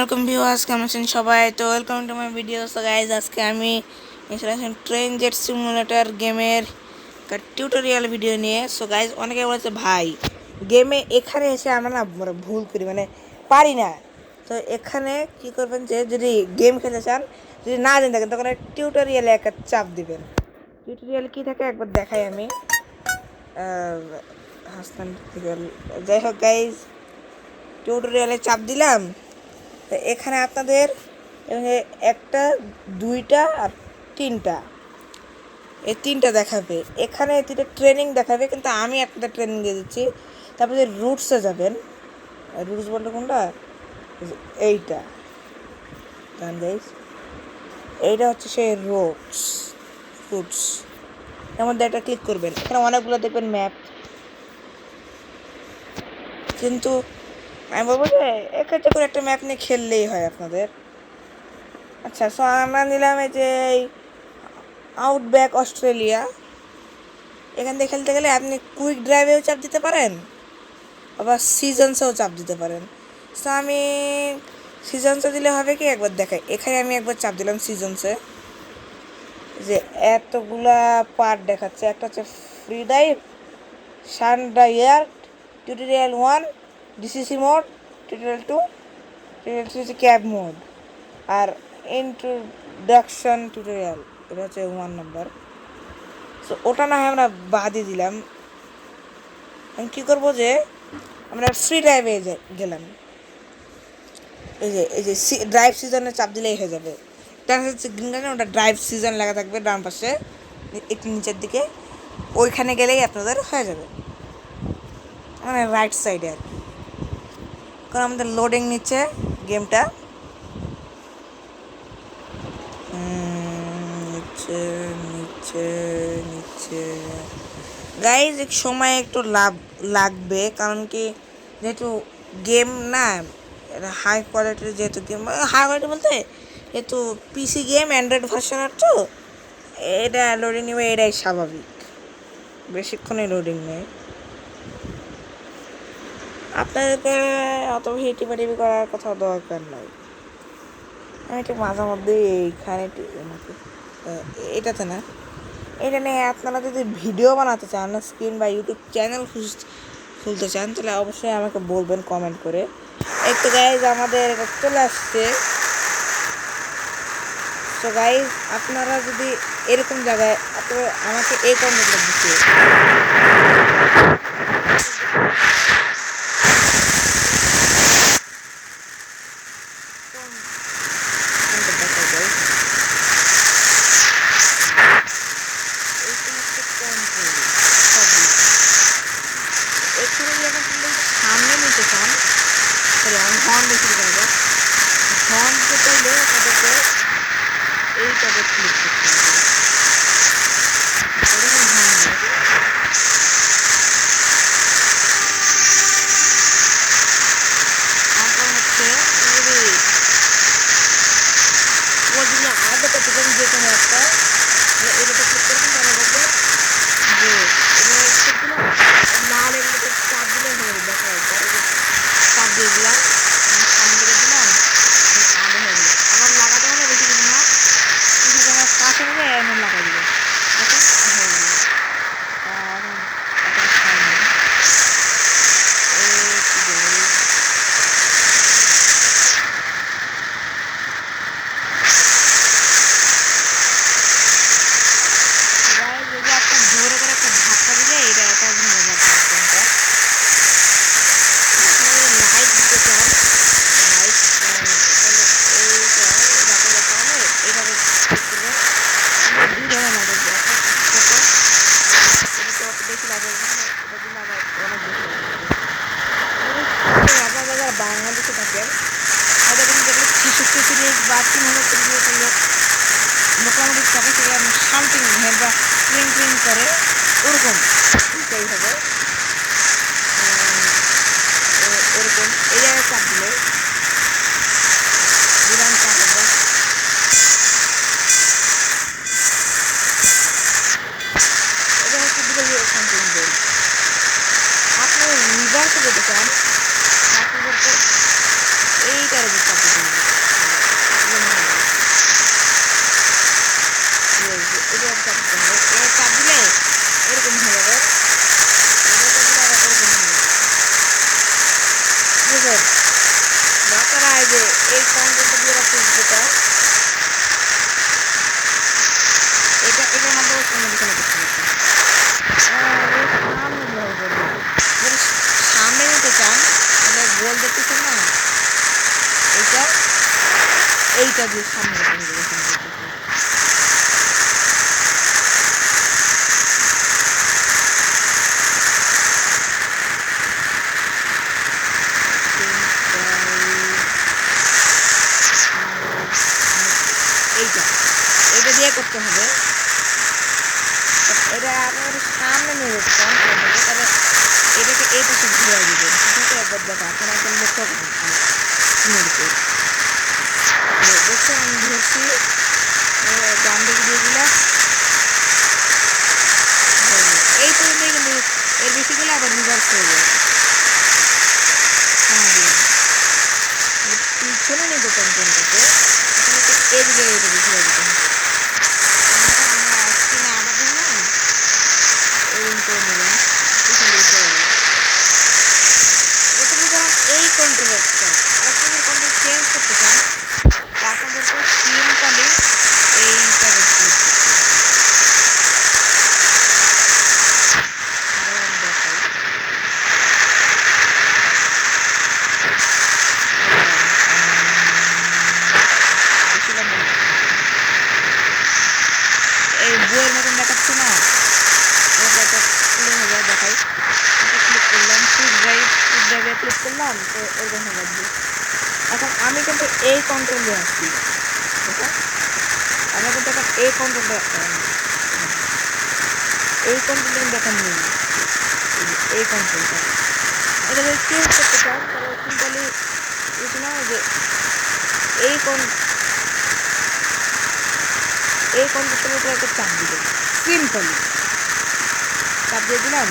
Welcome viewers, কেমন আছেন সবাই? তো welcome to my video. So guys, আজকে আমি ইনস্টলেশন ট্রেন জেট সিমুলেটর গেমের টিউটোরিয়াল ভিডিও নিয়ে। সো গাইজ, অনেকে বলেছে ভাই গেমে এখানে এসে আমরা না ভুল করি, মানে পারি না। তো এখানে কি করবেন, যে যদি গেম খেলতে চান, যদি না জানেন থাকেন, তখন টিউটোরিয়ালে একটা চাপ দিবেন। টিউটোরিয়াল কী থাকে একবার দেখাই আমি। হাসতান, যাই হোক গাইজ, টিউটোরিয়ালে চাপ দিলাম। তো এখানে আপনাদের একটা, দুইটা আর তিনটা, এই তিনটা দেখাবে। এখানে তিনটা ট্রেনিং দেখাবে, কিন্তু আমি একটা ট্রেনিং দিয়ে দিচ্ছি। তারপরে রুটসে যাবেন। রুটস বলতে কোনটা? এইটা জান গাইস, এইটা হচ্ছে সেই রুটস। এর মধ্যে একটা ক্লিক করবেন। এখানে অনেকগুলো দেখবেন ম্যাপ, কিন্তু আমি বলবো যে এক্ষেত্রে করে একটা ম্যাপ নিয়ে খেললেই হয় আপনাদের। আচ্ছা, সো আমরা নিলাম এই যে আউটব্যাক অস্ট্রেলিয়া। এখান থেকে খেলতে গেলে আপনি কুইক ড্রাইভেও চাপ দিতে পারেন, আবার সিজনসেও চাপ দিতে পারেন। সো আমি সিজনসে দিলে হবে কি, একবার দেখাই। এখানে আমি একবার চাপ দিলাম সিজনসে, যে এতগুলা পার্ট দেখাচ্ছে। একটা হচ্ছে ফ্রি ডাইভ, সানডাইয়ার, tutorial 1, DCC mode, tutorial 2, tutorial 3 হচ্ছে ক্যাব মোড, আর ইন্ট্রোডাকশন টিউটোরিয়াল, এটা হচ্ছে 1 নম্বর। সো ওটা না হয় আমরা বাদই দিলাম। আমি কী করবো, যে আমরা ফ্রি ড্রাইভে গেলাম। এই যে ড্রাইভ সিজনে চাপ দিলেই হয়ে যাবে। ডান হচ্ছে গ্রিন কালার, ওটা ড্রাইভ সিজন লেখা থাকবে ডান পাশে একটু নিচের দিকে। ওইখানে গেলেই আপনাদের হয়ে যাবে, মানে রাইট সাইডে আর কি। কারণ আমাদের লোডিং নিচ্ছে গেমটা। নিচে নিচে নিচে গাইজ, এক সময় একটু লাগবে, কারণ কি যেহেতু গেম না হাই কোয়ালিটির, যেহেতু গেম হাই কোয়ালিটি বলতে যেহেতু পিসি গেম, অ্যান্ড্রয়েড ভার্সনের, তো এটা লোডিং নেবে, এটাই স্বাভাবিক। বেশিক্ষণই লোডিং নেই। আপনাদেরকে অত হিটিপাটিপি করার কথা দরকার নাই। আমি ঠিক মাঝে মধ্যে এইখানে এটাতে না, এটা নিয়ে আপনারা যদি ভিডিও বানাতে চান, স্ক্রিন বা ইউটিউব চ্যানেল খুলতে চান, তাহলে অবশ্যই আমাকে বলবেন কমেন্ট করে। একটু গাইজ, আমাদের এটা চলে আসছে। তো গাইজ, আপনারা যদি এরকম জায়গায় আপনারা আমাকে এই কমেন্টটা দিচ্ছে, সামনে নিতে চান, আমি হর্ন বেশি করে দেবো। হর্ন দিতে হলে আপনাদেরকে এইটাতে ক্লিক করতে হবে। এরকম হর্ন দেবে। তারপর হচ্ছে ওগুলো আলাদা করতে চান, যে কোনো একটা এটাতে ক্লিক করবেন, তাহলে দেখবে যে লাল এগুলোতে চাপ দিলে হয়ে যাবে। দেখা একবার চাপ দিয়ে দিলাম, সামনে দিকে দিলাম, আলো হয়ে গেল। আবার লাগাতে হবে বেশি কিছু না, কিছু তোমার কাছে নেবে এমন লাগাই দিবে, দেখেন হয়ে গেল। জোরে করে একটা ধাক্কা দিলে এটা একটা ভেঙে যাবে। লাইট দিতে চান, লাইট এইটা যাতে দেখা হয়, এইভাবে দুই ধরনের লাইট আছে। একটা ছোটো, এটা তো অত বেশি লাগে না, এটা দিলে আবার অনেক বেশি লাগে। আপনারা যারা বাংলাদেশে থাকেন, হয়তো কিন্তু দেখলে 66 বা 300 লোক মোটামুটি থাকে, সেগুলো শান্তিং হেড বা ক্লিং করে, ওরকম সেই হবে। ওরকম এই জায়গায় চাপ দিলে দিলাম, চাপ হবে। এটা হচ্ছে দুটো শান্তিং বই। আপনারা রিভার্সে যেতে চান, আপনাদেরকে এইটার উপর চাপ দিতে হবে। চাপ দিতে হবে। এবার চাপ দিলে এরকম হয়ে যাবে, এবার চাপ দিলে আবার এরকম হবে, ঠিক আছে। আপনারা এই যে এই কন্ট্রোলটা দিয়ে রাখতে, যেটা এটার মাধ্যমে কমিউনিকেশন করতে হবে। যদি সামনে নিতে চান তাহলে গোল দেখতেছেন না, এইটা এইটা দিয়ে সামনে নিতে হবে। এইটা দিয়ে করতে হবে। এটা আপনার সামনে নিয়ে যেতে চান তাহলে এটাকে এই পাশে ঘুরে দিবেন, ঠিক আছে। একবার দেখো আপনারা একদম লক্ষ্য করুন, দেখছেন আমি ধরছি, ডান দিকে দিয়ে দিলাম, এই পর্যন্ত কিন্তু এর বেশি গেলে আবার রিভার্স হয়ে যায়। পিছনে নিতে চান কোনটাকে, এদিকে এটা ঘুরে দিতে হবে। এই কন্ট্রোলারটা আপনাদের কন্ট্রোল চেঞ্জ করতে চান, আপনাদেরকে সিম্পলি এইটা এই বইয়ের মতন দেখাচ্ছে না, দেখাই। ক্লিক করলাম, ড্রাইভে ক্লিক করলাম, তো এরকম হয়ে যাবে। এখন আমি কিন্তু এই কন্ট্রোলে আসছি, আমরা কিন্তু এখন এই কন্ট্রোলটা এই কন্ট্রোলটা দেখেন নেই, এই কন্ট্রোলটা এটা যদি চেঞ্জ করতে চান তাহলে সিম্পলি কিছু না, যে এই কন্ট্রোলটার উপরে একটা চাপ দিবেন, সিম্পলি চাপ দিয়ে দিলাম,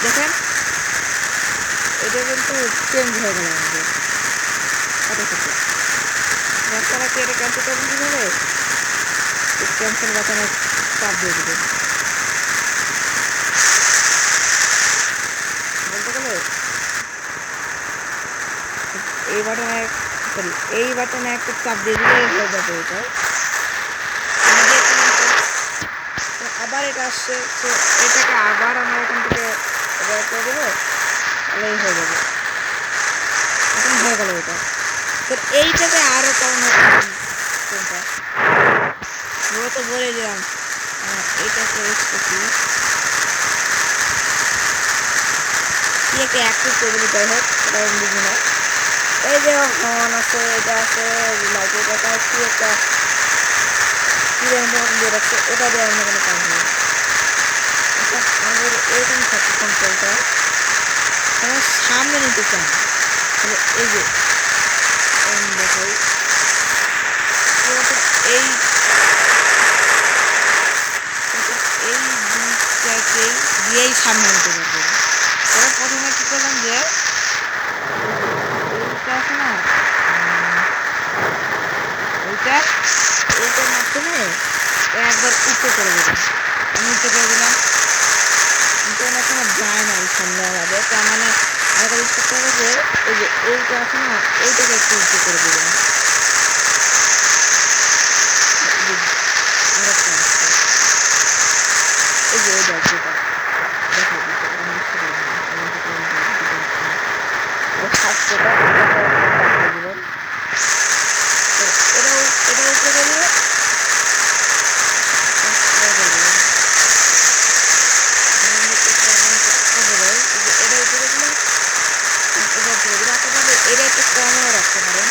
দেখেন এটা কিন্তু চেঞ্জ হয়ে গেল আমাদের সাথে সাথে। আপনারা কি এটা ক্যান্সেল করবেন কীভাবে, ক্যান্সেল বাটনে চাপ দিয়ে দেবেন, বলতে গেলে এই বাটনে একটা চাপ দিয়ে দিলে হয়ে যাবে। এটা আবার এটা আসছে, তো এটাকে আবার আমরা এখান থেকে বের করে দেবো, তাহলেই হয়ে যাবে। এখন হয়ে গেল এটা। তো এইটাতে আরও কম কোনটা মূলত বলে দিলাম, এইটাকে একটা অ্যাক্টিভ করে দিলে যাই হোক, এটা বুঝি না। এই যে হর্ন আছে, এটা আছে, লাইট, এটা কি একটা দিয়ে রাখছে, এটা দিয়ে অন্য কোনো কাজ নেই। আমাদের এরকম থাকে কন্ট্রোলটা, আমরা সামনে নিতে চান তাহলে এই যে দেখাই, এই দুটাকেই দিয়েই সামনে নিতে পারবেন। এবার প্রথমে কি করলাম, যে এইটা আছে না, এইটার মাধ্যমে একবার উপরে করে দেবেন, আমি উপরে করে দিলাম, কিন্তু এখনো যায় না এই সামনে আমাদের, তার মানে আমাদের ইউজ করতে হবে যে এই যে এইটা আছে না, এইটাকে একটু উপরে করে দেবেন। এই যে এটা যেটা দেখা দিতে এটাও উপরে করে দেবেন, এটা একটু কমও রাখতে পারেন,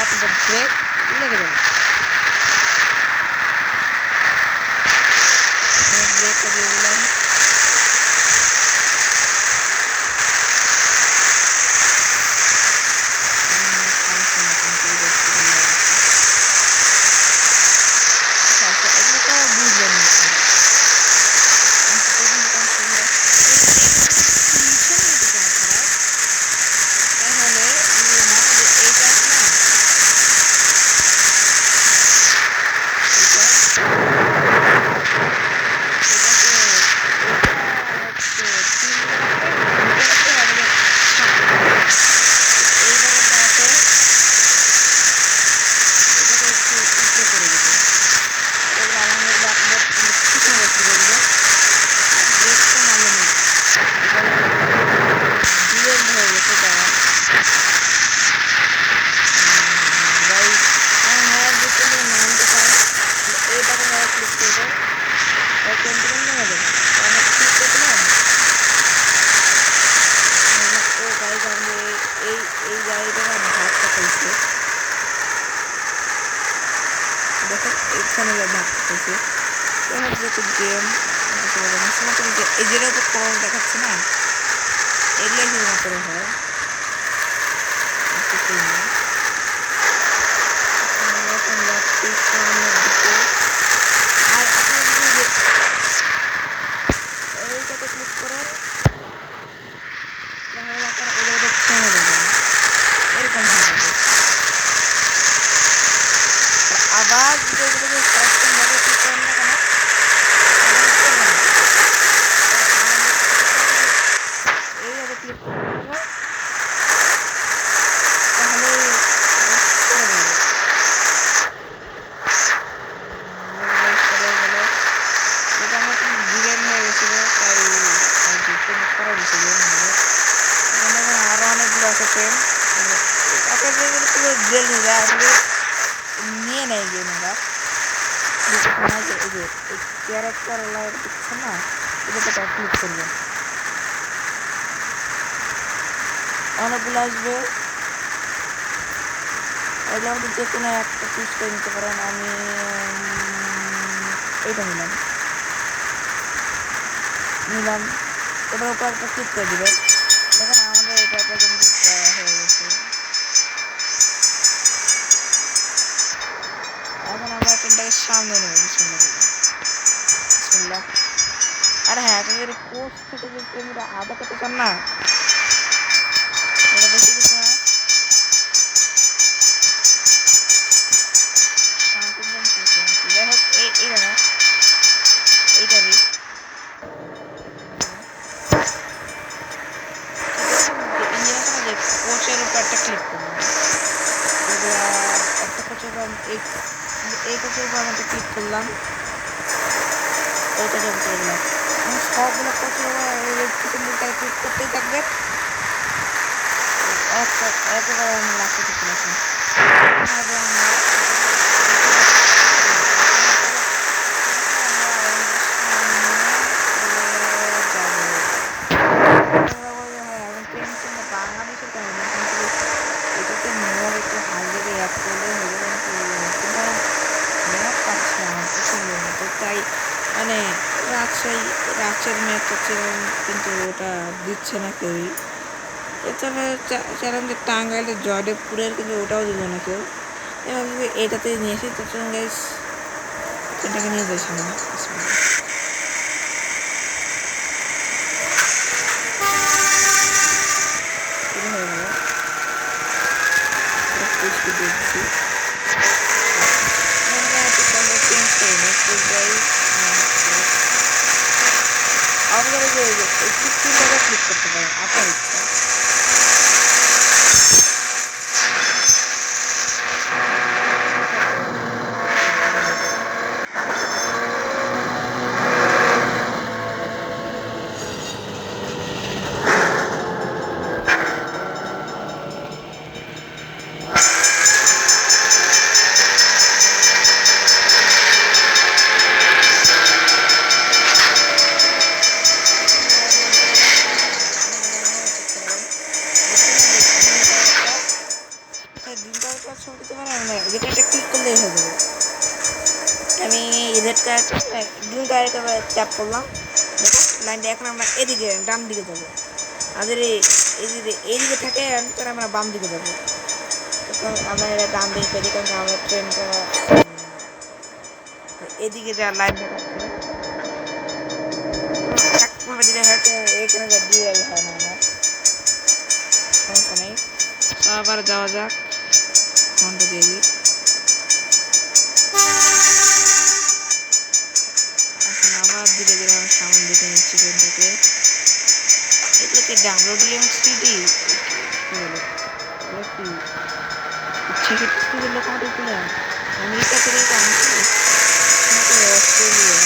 আপনাদের ব্রেক লেগে যাবে। ব্রেকটা দিয়ে দিলাম। এখানে ভাবতেছি যেহেতু গেম এই যেটার উপর কল দেখাচ্ছে না, এগুলোই শুধুমাত্র হয়। আর আপনার যদি এইটাতে ক্লিক করেন তাহলে আপনার ওগুলো থেমে যাবে, এরকম হয়ে যাবে। আবার যদি এগুলোকে ভাবে ক্লিক করেন না কেন, এইভাবে ক্লিক করে দেবো তাহলে এটা আমার ডিজাইন হয়ে গেছিল, তাই করা গেছিল। আরো অনেকগুলো আছে ট্রেন, আপনাদের পুরো জেল হয়ে যায়, আসলে নিয়ে নেয় গেমরা। এই যে ক্যারেক্টার লাইট দিচ্ছে না, এটাতে ক্লিক করবেন, অনেকগুলো আসবে। এগুলো আমাদের যে কোনো একটা চুজ করে নিতে পারেন। আমি এইটা নিলাম, এটার উপর একটা ক্লিক করে দিবেন। দেখেন আমাদের এটা কিন্তু করা হয়ে গেছে। এখন আমরা ট্রেনটাকে সামনে নেব, বিসমিল্লাহ। আর হ্যাঁ, আপনি যদি কোচ থেকে যদি ট্রেনটা আদা করতে চান না, এটা বেশি কিছু না, যাই হোক এইটা না, এইটারই কোচের উপর একটা ক্লিক করবো। একটা কোচের উপর এই কোচের উপর আমি একটা ক্লিক করলাম, এইটা জব করে দিলাম। সবগুলো কোচের উপর ক্লিক করতেই থাকবে, একেবারে আমি লাস্টে চলে আসি। বাংলাদেশের কারণে কিন্তু এটাতে মোড় একটু হাই লেগে অ্যাড করলে হয়ে যাবে, কিন্তু ম্যাপ পাচ্ছি না পছন্দের মতো, তাই মানে রাজশাহীর ম্যাপটা ছিলাম, কিন্তু ওটা দিচ্ছে না কেউই। এছাড়া চ্যালেঞ্জের টাঙ্গাইলের জয়দেবপুরের, কিন্তু ওটাও দিল না কেউ। এবার এটাতে নিয়ে এসি, তো চলুন গাইস এটাকে নিয়ে যাই সামনে। দেখছি আপনারা ক্লিক করতে পারেন আপনার ইচ্ছা। সময় দিতে পারেন, মানে যেটা একটা ক্লিক করলেই হয়ে যাবে। আমি রেড কালারটা গ্রিন কালারটা ট্যাপ করলাম, দেখো লাইনটা। এখন আমরা এদিকে ডান দিকে যাবো, আমাদের এইদিকে থাকে, তাহলে আমরা বাম দিকে যাবো। তখন আমরা ডান দিকে করি, কারণ আমাদের ট্রেনটা এদিকে যা লাইন দেখাচ্ছে দিলে হয়তো এখানে যা দিয়ে হয় না আমার, সমস্যা নেই। আবার যাওয়া যাক, ফোনটা দিয়ে দিই। এখন আবার ধীরে ধীরে আমি সামন দিকে নিচ্ছি ট্রেনটাকে। এগুলোকে ডাব্লিউডিএম সিটি বলে কি ছেষট্টি লোকোমোটিভ প্লেয়ার আমেরিকা থেকে আনছি, অস্ট্রেলিয়া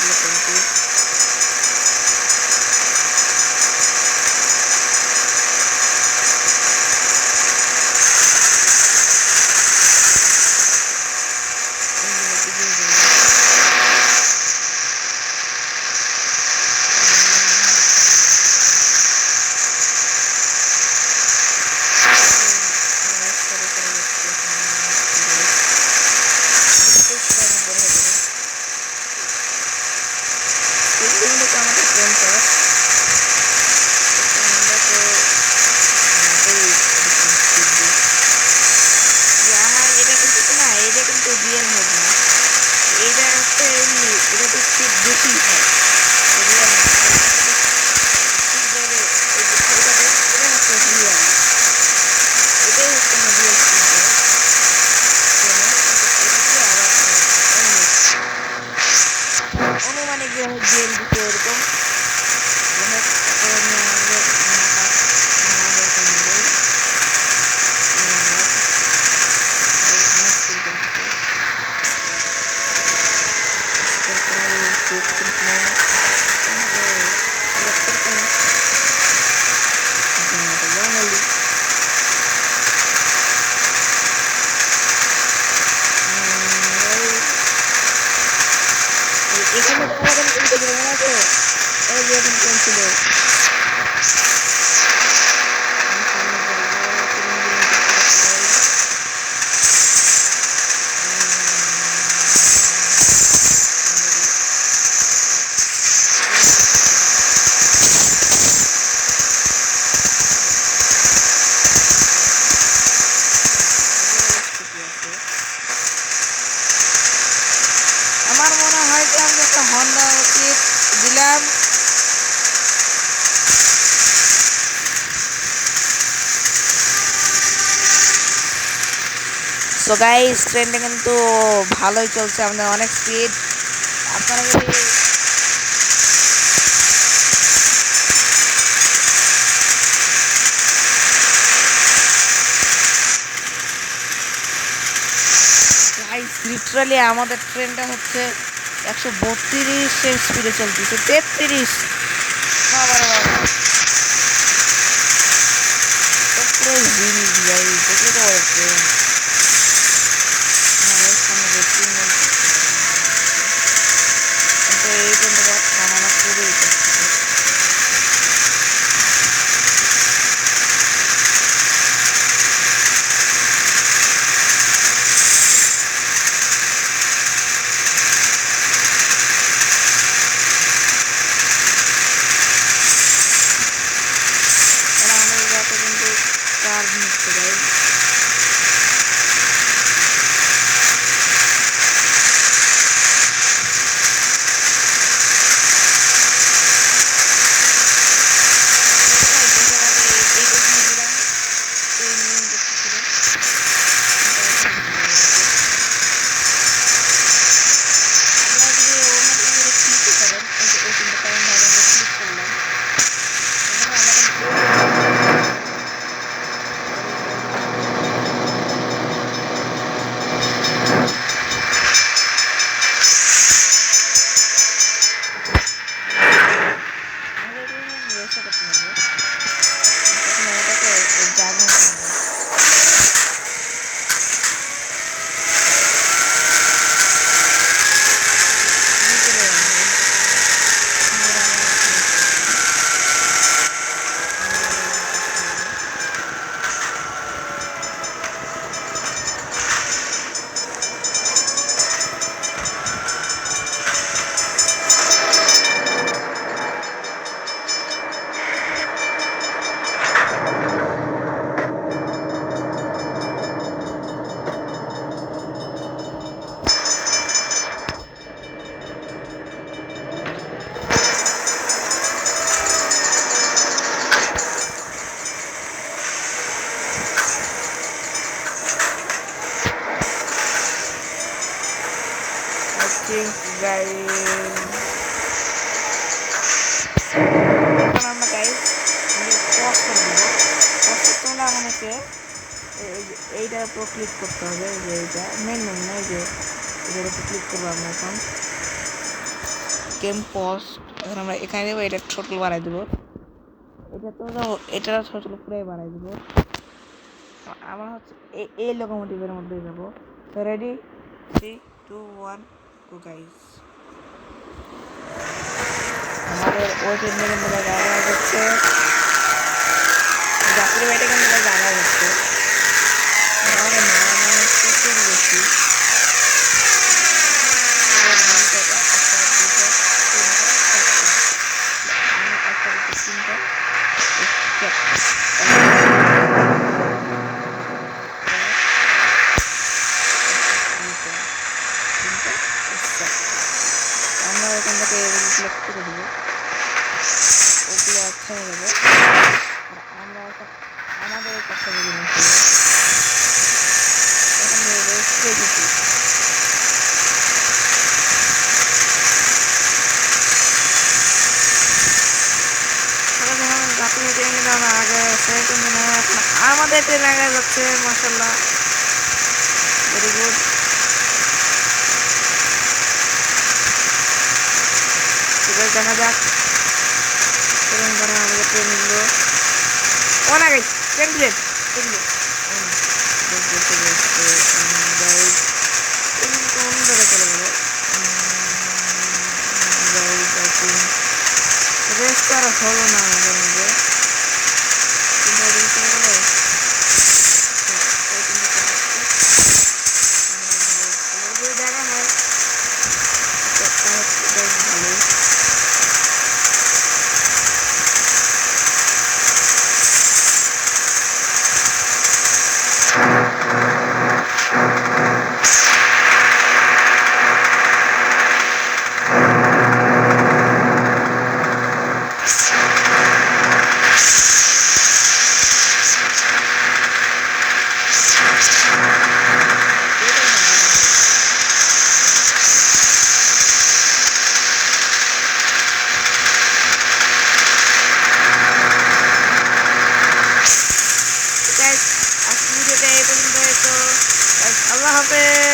লোকোমোটিভ। অনুমানিক জেল দিতে এরকম এখানে মনে আছে এই যে এখন ট্রেন ছিল। আমার মনে হয় যে আমি একটা হন্ডা দিলাম। সো গাইস ট্রেনটা কিন্তু ভালোই চলছে, আমাদের অনেক স্পিড। আপনারা যদি গাইস লিটারালি আমাদের ট্রেনটা হচ্ছে 132 স্পিডে চলতেছে, 33। বাবার বাবা পুরো জিনিস গাইস, দেখলে তো ট্রেন সামনে দেখছি কিন্তু এই ট্রেনটা থামানো খুবই কষ্ট। চার্জ নিচ্ছে গাইস। থিংক গাইস আমরা গাইস পজ করে দিব। পজ করতে হলে আমাদেরকে এইটার উপর ক্লিক করতে হবে, যে এইটা মেন মেনু না, এই যে এটার উপর ক্লিক করবো আমরা এখন গেম পজ। এখন আমরা এখানে দেবো, এটা ছোট বাড়াই দেবো, এটা তো যাবো, এটা ছোট পুরাই বাড়াই দেবো। আমরা হচ্ছে এই লোকোমোটিভের মধ্যে যাবো। তো রেডি 3 2 1 গো গাইস। আমাদের ওই ট্রেনের মধ্যে জায়গা হচ্ছে যাত্রী বাড়িটা কিন্তু জায়গা হচ্ছে আমাদের মারামারি প্রচুর বেশি। আমরা এখান থেকে সিলেক্ট করে দেবো, ওগুলো আচ্ছা হয়ে যাবে। আমরা আমাদের কথা বলি না, এখন রেস্টে দিচ্ছি। আমাদের ট্রেন আগে যাচ্ছে, মাশাআল্লাহ ভেরি গুড। দেখা যাক ট্রেন দ্বারা আমাদের ট্রেন নিল অনেক আগে ট্রেন প্লেন কোন জায়গায় চলে গেল রেস্ট আর হলো না আমাদের মধ্যে। দেখা হয় ভালো। আল্লাহ হাফেজ।